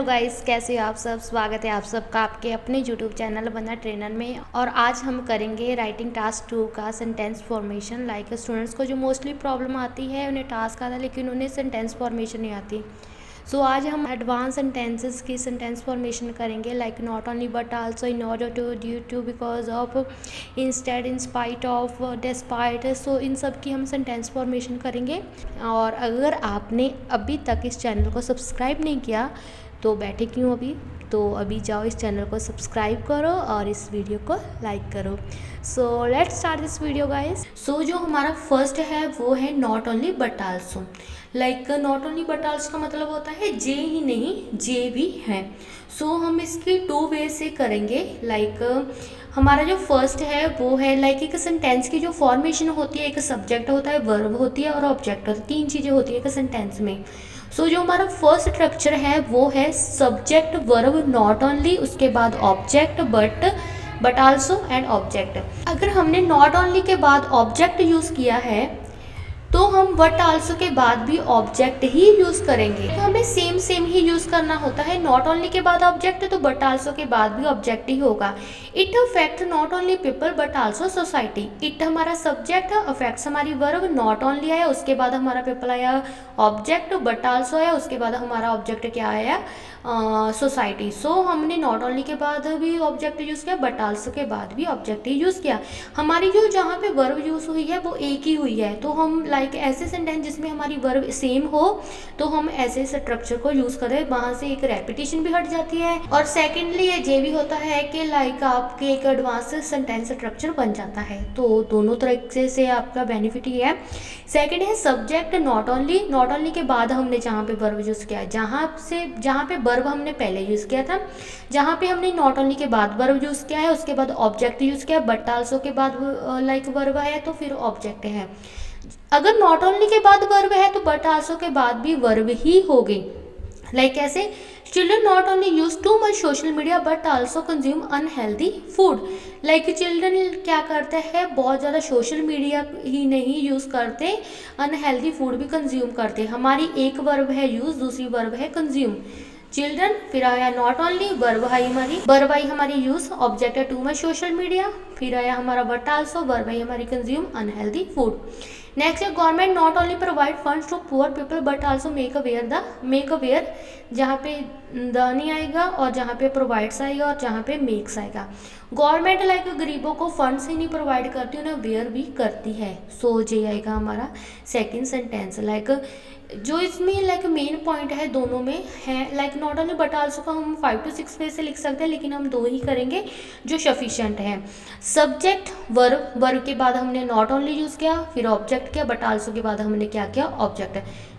Hello guys, कैसे हो आप सब। स्वागत है आप सबका आपके अपने यूट्यूब चैनल वंदना ट्रेनर में। और आज हम करेंगे राइटिंग टास्क 2 का सेंटेंस फॉर्मेशन। लाइक स्टूडेंट्स को जो मोस्टली प्रॉब्लम आती है, उन्हें टास्क आता है लेकिन उन्हें सेंटेंस फॉर्मेशन नहीं आती। सो आज हम एडवांस सेंटेंसेस की सेंटेंस फॉर्मेशन करेंगे। Like not only but also in order to, due to, because of, instead, in spite of, despite. So इन सब की हम सेंटेंस फॉर्मेशन करेंगे। और अगर आपने अभी तक इस चैनल को सब्सक्राइब नहीं किया तो बैठे क्यों अभी, तो अभी जाओ इस चैनल को सब्सक्राइब करो और इस वीडियो को लाइक करो। So let's start this video guys. So जो हमारा फर्स्ट है वो है not only but also. Like not only but also का मतलब होता है जे ही नहीं, जे भी है। सो हम इसकी 2 वे से करेंगे। लाइक हमारा जो फर्स्ट है वो है लाइक एक सेंटेंस की जो फॉर्मेशन होती है, एक सब्जेक्ट होता है, वर्ब होती है और ऑब्जेक्ट होता है। 3 चीज़ें होती है एक सेंटेंस में। सो जो हमारा फर्स्ट स्ट्रक्चर है वो है सब्जेक्ट वर्ब नॉट ओनली, उसके बाद object but also and object. अगर हमने नॉट ओनली के बाद ऑब्जेक्ट यूज़ किया है तो हम बट आल्सो के बाद भी ऑब्जेक्ट ही यूज़ करेंगे। तो हमें सेम ही यूज़ करना होता है। नॉट ओनली के बाद ऑब्जेक्ट तो बट आल्सो के बाद भी ऑब्जेक्ट ही होगा। It affect not only people but also society. It हमारा सब्जेक्ट है, अफेक्ट्स हमारी वर्ब, नॉट ओनली आया, उसके बाद हमारा पीपल आया, ऑब्जेक्ट बट आल्सो आया, उसके बाद हमारा ऑब्जेक्ट क्या आया, सोसाइटी। सो हमने नॉट ओनली के बाद भी ऑब्जेक्ट यूज़ किया, बट आल्सो के बाद भी ऑब्जेक्ट ही यूज़ किया। हमारी जो जहाँ पे वर्ब यूज़ हुई है वो एक ही हुई है। तो हम लाइक ऐसे सेंटेंस जिसमें हमारी वर्ब सेम हो तो हम ऐसे स्ट्रक्चर को यूज़ करें, वहाँ से एक रेपिटेशन भी हट जाती है। और सेकेंडली ये भी होता है कि लाइक आपके एक एडवांस सेंटेंस स्ट्रक्चर बन जाता है। तो दोनों तरीके से आपका बेनिफिट ही है। सेकेंड है subject not only. Not only के बाद हमने जहाँ पे वर्ब यूज़ किया है, जहाँ पे वर्ब हमने पहले यूज़ किया था, जहाँ पे हमने नॉट ओनली के बाद वर्ब यूज़ किया है, उसके बाद ऑब्जेक्ट यूज़ किया, बट आल्सो के बाद लाइक वर्ब है तो फिर ऑब्जेक्ट है। अगर नॉट ओनली के बाद वर्ब है तो बट आल्सो के बाद भी वर्ब ही होगी। लाइक कैसे, children not only use to much social media but also consume unhealthy food. Like children क्या करते हैं, बहुत ज़्यादा सोशल मीडिया ही नहीं यूज़ करते, अनहेल्दी फूड भी कंज्यूम करते। हमारी एक वर्ब है यूज़, दूसरी वर्ब है कंज्यूम। चिल्ड्रन, फिर आया नॉट ओनली, वर्ब आई हमारी यूज़, ऑब्जेक्ट है टू मच सोशल मीडिया, फिर आया हमारा बट आल्सो, वर्ब आई हमारी कंज्यूम अनहेल्दी फूड। नेक्स्ट है government not only provide funds to poor people but also make aware. जहाँ पे द नहीं आएगा और जहाँ पे प्रोवाइड्स आएगा और जहाँ पे मेक्स आएगा। गवर्नमेंट लाइक गरीबों को फंड्स ही नहीं प्रोवाइड करती, उन्हें अवेयर भी करती है। सो ये आएगा हमारा सेकंड सेंटेंस। लाइक जो इसमें लाइक मेन पॉइंट है दोनों में है, like not only but also का हम 5 to 6 वे से लिख सकते हैं, लेकिन हम 2 ही करेंगे जो सफिशिएंट है। सब्जेक्ट वर्ब के बाद हमने नॉट ओनली यूज़ किया, फिर ऑब्जेक्ट किया, बट आल्सो के बाद हमने क्या किया, object.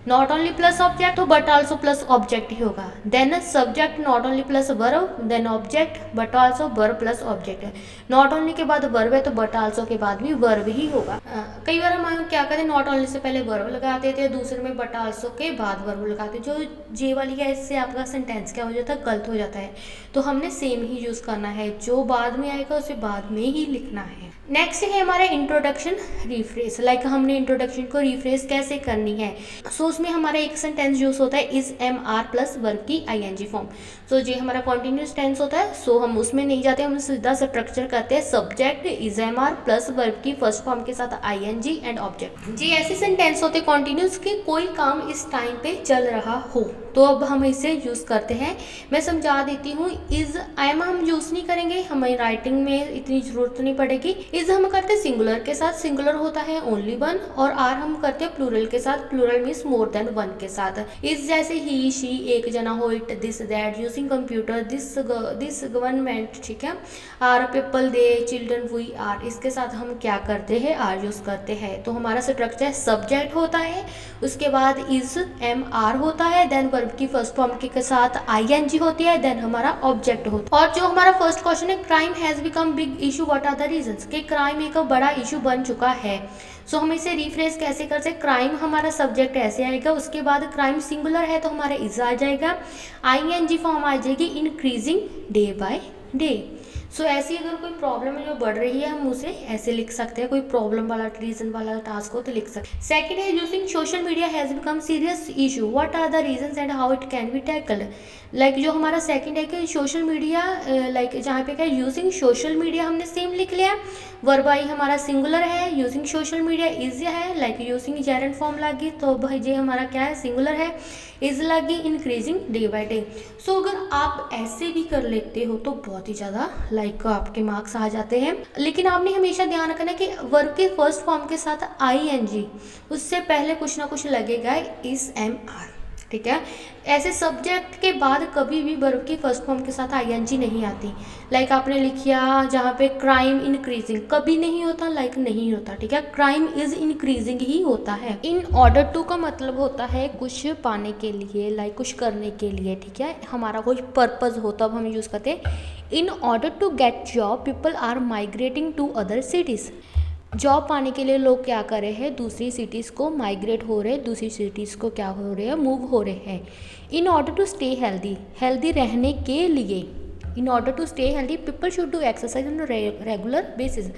Not only plus object तो बट आल्सो प्लस ऑब्जेक्ट ही होगा। Then subject not only plus verb, then object but also verb plus object है। नॉट ओनली के बाद वर्ब है तो बट आल्सो के बाद भी वर्ब ही होगा। कई बार हम क्या करते हैं, नॉट ओनली से पहले वर्ब लगाते थे, दूसरे में बट आल्सो के बाद वर्ब लगाते। जो जे वाली है इससे आपका सेंटेंस क्या हो जाता है, गलत हो जाता है। तो हमने सेम ही यूज़ करना है, जो बाद में आएगा उसे बाद में ही लिखना है। नेक्स्ट है हमारा इंट्रोडक्शन रिफ्रेस। लाइक हमने इंट्रोडक्शन को रिफ्रेस कैसे करनी है। सो उसमें हमारा एक सेंटेंस यूज होता है is am are plus verb की आईएनजी फॉर्म। सो ये हमारा कॉन्टिन्यूस टेंस होता है। सो हम उसमें नहीं जाते, हम सीधा स्ट्रक्चर करते हैं subject is am are plus verb की फर्स्ट फॉर्म के साथ आईएनजी एंड ऑब्जेक्ट। जी ऐसे सेंटेंस होते कॉन्टिन्यूस के, कोई काम इस टाइम पे चल रहा हो तो अब हम इसे यूज़ करते हैं। मैं समझा देती हूँ, इज एम हम यूज़ नहीं करेंगे, हमें राइटिंग में इतनी ज़रूरत नहीं पड़ेगी। इज हम करते हैं सिंगुलर के साथ, सिंगुलर होता है ओनली वन, और आर हम करते हैं प्लूरल के साथ, plural means more than one के साथ। इज जैसे ही शी एक जना हो, it this that, using computer this government, ठीक है। Are people they, children we are, इसके साथ हम क्या करते हैं, आर यूज़ करते हैं। तो हमारा स्ट्रक्चर सब्जेक्ट होता है, उसके बाद इज एम आर होता है, देन वर्ब की फर्स्ट फॉर्म के साथ आईएनजी होती है, देन हमारा ऑब्जेक्ट होता है। और जो हमारा फर्स्ट क्वेश्चन है, crime has become big issue, what are the reasons, कि क्राइम एक बड़ा इशू बन चुका है। सो हम इसे रिफ्रेश कैसे कर सकते, क्राइम हमारा सब्जेक्ट ऐसे आएगा, उसके बाद क्राइम सिंगुलर है तो हमारा इज आ जाएगा, आईएनजी फॉर्म आ जाएगी इंक्रीजिंग डे बाय डे। सो ऐसी अगर कोई प्रॉब्लम है जो बढ़ रही है, हम उसे ऐसे लिख सकते हैं, कोई प्रॉब्लम वाला रीजन वाला टास्क हो तो लिख सकते हैं। सेकंड है using social media has become serious issue, what are the reasons and how it can be tackled. Like जो हमारा सेकंड है कि सोशल मीडिया, लाइक जहाँ पे क्या यूजिंग सोशल मीडिया हमने सेम लिख लिया, वर्ब आई हमारा सिंगुलर है, यूजिंग सोशल मीडिया इज है, लाइक यूजिंग जेरेंट फॉर्म लगी तो भाई ये हमारा क्या है, सिंगुलर है, इज लगी इंक्रीजिंग डे बाई डे। सो अगर आप ऐसे भी कर लेते हो तो बहुत ही ज़्यादा लाइक आपके मार्क्स आ जाते हैं। लेकिन आपने हमेशा ध्यान रखना कि वर्ब के फर्स्ट फॉर्म के साथ ING, उससे पहले कुछ ना कुछ लगेगा इस MR, ठीक है। ऐसे सब्जेक्ट के बाद कभी भी वर्ब की फर्स्ट फॉर्म के साथ ING नहीं आती। लाइक आपने लिखिया जहाँ पे क्राइम इंक्रीजिंग, कभी नहीं होता, लाइक नहीं होता, ठीक है, क्राइम इज इंक्रीजिंग ही होता है। इन ऑर्डर टू का मतलब होता है कुछ पाने के लिए, लाइक कुछ करने के लिए, ठीक है, हमारा कोई पर्पज हो तब हम यूज़ करते हैं। In order to get job people are migrating to other cities. Job पाने के लिए लोग क्या कर रहे हैं, दूसरी सिटीज़ को माइग्रेट हो रहे हैं, दूसरी सिटीज़ को क्या हो रहे हैं, मूव हो रहे हैं। In order to stay healthy, healthy रहने के लिए, in order to stay healthy people should do exercise on regular basis.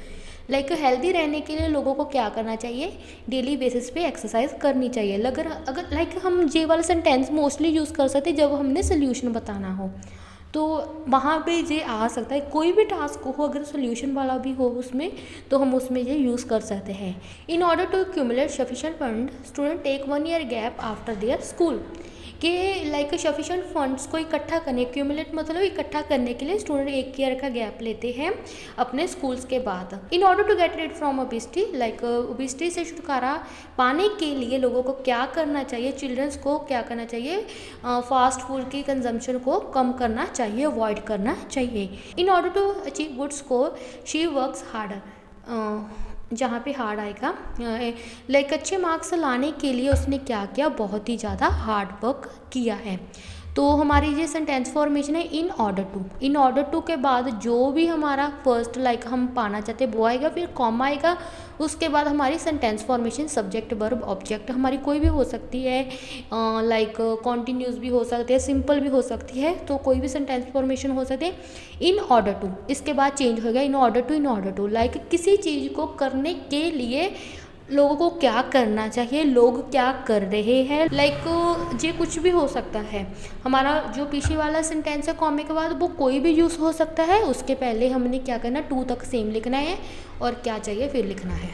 Like healthy रहने के लिए लोगों को क्या करना चाहिए, डेली बेसिस पे एक्सरसाइज करनी चाहिए। अगर लाइक हम ये वाला सेंटेंस मोस्टली यूज़ कर सकते जब हमने सोल्यूशन बताना हो, तो वहाँ पे ये आ सकता है। कोई भी टास्क हो अगर सोल्यूशन वाला भी हो उसमें, तो हम उसमें ये यूज़ कर सकते हैं। In order to accumulate sufficient fund student take 1 year gap after their school, कि लाइक सफिशिएंट फंड्स को इकट्ठा करने, एक्यूमुलेट मतलब इकट्ठा करने के लिए स्टूडेंट 1 ईयर का गैप लेते हैं अपने स्कूल्स के बाद। In order to get rid from obesity, like obesity से छुटकारा पाने के लिए लोगों को क्या करना चाहिए, चिल्ड्रंस को क्या करना चाहिए, फास्ट फूड की कंजम्पशन को कम करना चाहिए, अवॉइड करना चाहिए। In order to achieve good score she works hard, जहाँ पे हार्ड आएगा, लाइक अच्छे मार्क्स लाने के लिए उसने क्या किया, बहुत ही ज़्यादा हार्ड वर्क किया है। तो हमारी ये सेंटेंस फॉर्मेशन है in order to. In order to के बाद जो भी हमारा फर्स्ट लाइक हम पाना चाहते हैं वो आएगा, फिर कॉमा आएगा, उसके बाद हमारी sentence formation subject verb object हमारी कोई भी हो सकती है, लाइक कॉन्टिन्यूस भी हो सकती है, सिंपल भी हो सकती है, तो कोई भी सेंटेंस फॉर्मेशन हो सकती है इन ऑर्डर टू। इसके बाद चेंज हो गया इन ऑर्डर टू, लाइक किसी चीज़ को करने के लिए लोगों को क्या करना चाहिए, लोग क्या कर रहे हैं, लाइक ये कुछ भी हो सकता है। हमारा जो पीछे वाला सेंटेंस है कॉमे के बाद वो कोई भी यूज़ हो सकता है, उसके पहले हमने क्या करना, टू तक सेम लिखना है और क्या चाहिए फिर लिखना है।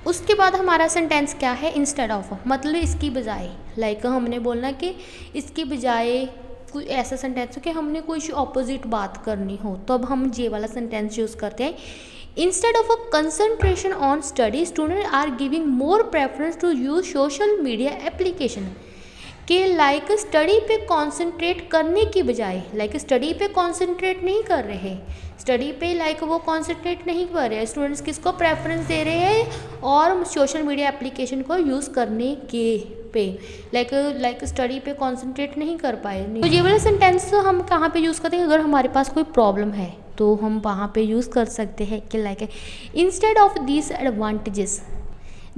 उसके बाद हमारा सेंटेंस क्या है, इंस्टेड ऑफ, मतलब इसकी बजाय, लाइक हमने बोलना कि इसकी बजाय कोई ऐसा सेंटेंस हो कि हमने कुछ ऑपोजिट बात करनी हो, तो अब हम ये वाला सेंटेंस यूज़ करते हैं। Instead of a concentration on study, students are giving more preference to use social media application, कि लाइक स्टडी पे कंसंट्रेट करने की बजाय, लाइक स्टडी पे कंसंट्रेट नहीं कर रहे, स्टडी पे लाइक वो कंसंट्रेट नहीं कर रहे, स्टूडेंट्स किसको प्रेफरेंस दे रहे हैं और सोशल मीडिया एप्लीकेशन को यूज़ करने के पे, लाइक स्टडी पे कंसंट्रेट नहीं कर पाए। तो ये वाला सेंटेंस हम कहाँ पे यूज़ करते हैं, अगर हमारे पास कोई प्रॉब्लम है तो हम वहाँ पे यूज़ कर सकते हैं कि like instead of this advantages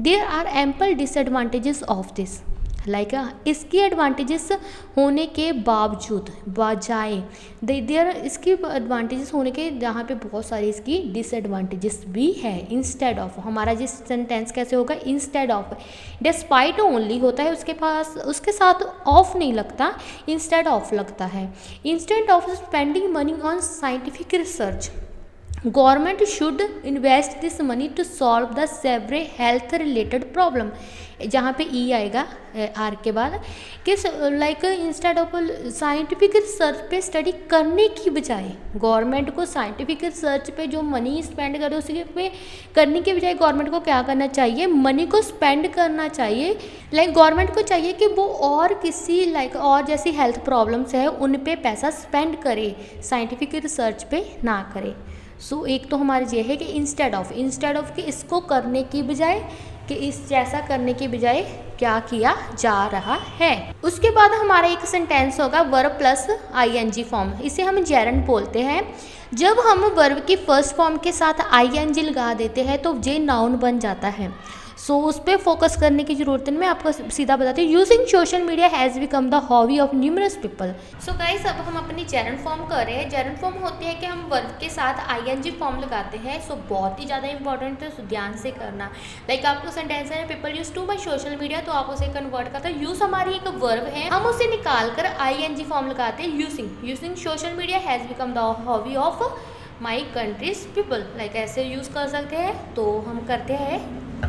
there are ample disadvantages of this, like इसकी एडवांटेजेस होने के बावजूद, बजाय देयर इसकी एडवांटेजेस होने के जहाँ पे बहुत सारी इसकी डिसएडवांटेजेस भी है। इंस्टेड ऑफ हमारा जिस सेंटेंस कैसे होगा, इंस्टेड ऑफ, डिस्पाइट ओनली होता है उसके पास, उसके साथ ऑफ नहीं लगता, इंस्टेड ऑफ लगता है। Instead of spending money on scientific research, government should invest this money to solve the severe health related problem, जहाँ पे ई आएगा आर के बाद, कि like instead of scientific research पे स्टडी करने की बजाय, गवर्नमेंट को साइंटिफिक रिसर्च पे जो मनी स्पेंड करे उसके पे करने की बजाय गवर्नमेंट को क्या करना चाहिए, मनी को स्पेंड करना चाहिए। लाइक गवर्नमेंट को चाहिए कि वो और किसी लाइक और जैसी हेल्थ प्रॉब्लम्स है उन पे पैसा स्पेंड करे, साइंटिफिक रिसर्च पे ना करे। सो एक तो हमारे ये है कि इंस्टेड ऑफ कि इसको करने की बजाय, कि इस जैसा करने की बजाय क्या किया जा रहा है। उसके बाद हमारा एक सेंटेंस होगा वर्ब प्लस ING फॉर्म, इसे हम जेरेंट बोलते हैं। जब हम वर्ब की फर्स्ट फॉर्म के साथ ING लगा देते हैं तो ये नाउन बन जाता है। सो उस पर फोकस करने की जरूरत है। मैं आपको सीधा बताती हूँ, using social media has become the hobby of numerous people. So guys, अब हम अपनी जेरंड फॉर्म कर रहे हैं। जेरंड फॉर्म होती है कि हम वर्ब के साथ आईएनजी फॉर्म लगाते हैं। सो बहुत ही ज़्यादा इंपॉर्टेंट है, सो ध्यान से करना। लाइक आपको सेंटेंस है people use to my social media, तो आप उसे कन्वर्ट करते हैं। यूज हमारी एक वर्ब है, हम उसे निकाल कर आईएनजी फॉर्म लगाते हैं। Using social media has become the hobby of my countries people, like ऐसे यूज़ कर सकते हैं। तो हम करते हैं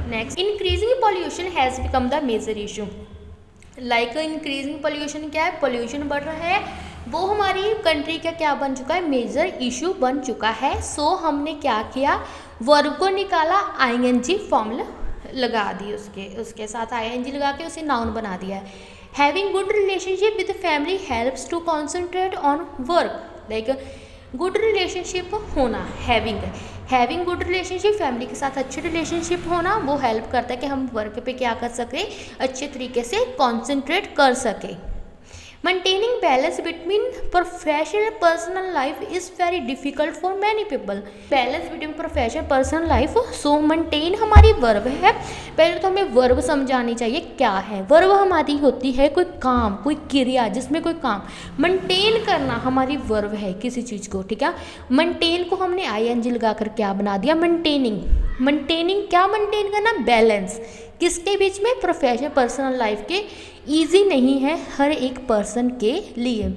next, increasing pollution has become the major issue. Like increasing pollution क्या है, पॉल्यूशन बढ़ रहा है, वो हमारी कंट्री का क्या बन चुका है, मेजर इशू बन चुका है। सो हमने क्या किया, वर्ब को निकाला, आईएनजी फॉर्म लगा दी, उसके साथ आईएनजी लगा के उसे नाउन बना दिया है। Having good relationship with family helps to concentrate on work. Like good relationship होना, हैविंग गुड रिलेशनशिप, फैमिली के साथ अच्छे रिलेशनशिप होना, वो हेल्प करता है कि हम वर्क पे क्या कर सकें, अच्छे तरीके से कॉन्सेंट्रेट कर सकें। Maintaining balance between professional and personal life is very difficult for many people. Balance between professional personal life, so maintain हमारी वर्ब है। पहले तो हमें वर्ब समझानी चाहिए क्या है। वर्ब हमारी होती है कोई काम, कोई क्रिया जिसमें कोई काम। मेंटेन करना हमारी वर्ब है किसी चीज़ को, ठीक है। मेंटेन को हमने आईएनजी लगाकर क्या बना दिया, मेंटेनिंग। मेंटेनिंग क्या मेंटेन करना, बैलेंस किसके बीच में, प्रोफेशनल पर्सनल लाइफ के। ईजी नहीं है हर एक पर्सन के लिए।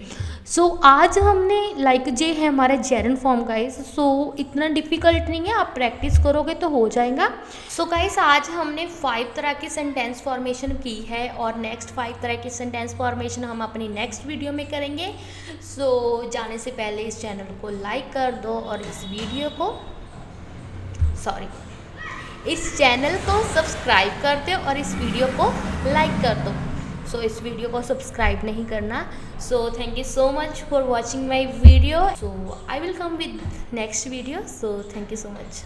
सो आज हमने लाइक जे है हमारा जेरंड फॉर्म गाइस। सो इतना डिफिकल्ट नहीं है, आप प्रैक्टिस करोगे तो हो जाएगा। सो गाइस, आज हमने 5 तरह की सेंटेंस फॉर्मेशन की है और नेक्स्ट 5 तरह की सेंटेंस फॉर्मेशन हम अपनी नेक्स्ट वीडियो में करेंगे। सो जाने से पहले इस चैनल को लाइक कर दो और इस चैनल को सब्सक्राइब कर दो और इस वीडियो को लाइक कर दो। सो इस वीडियो को सब्सक्राइब नहीं करना। So thank you so much for watching my video. So I will come with next video. So thank you so much.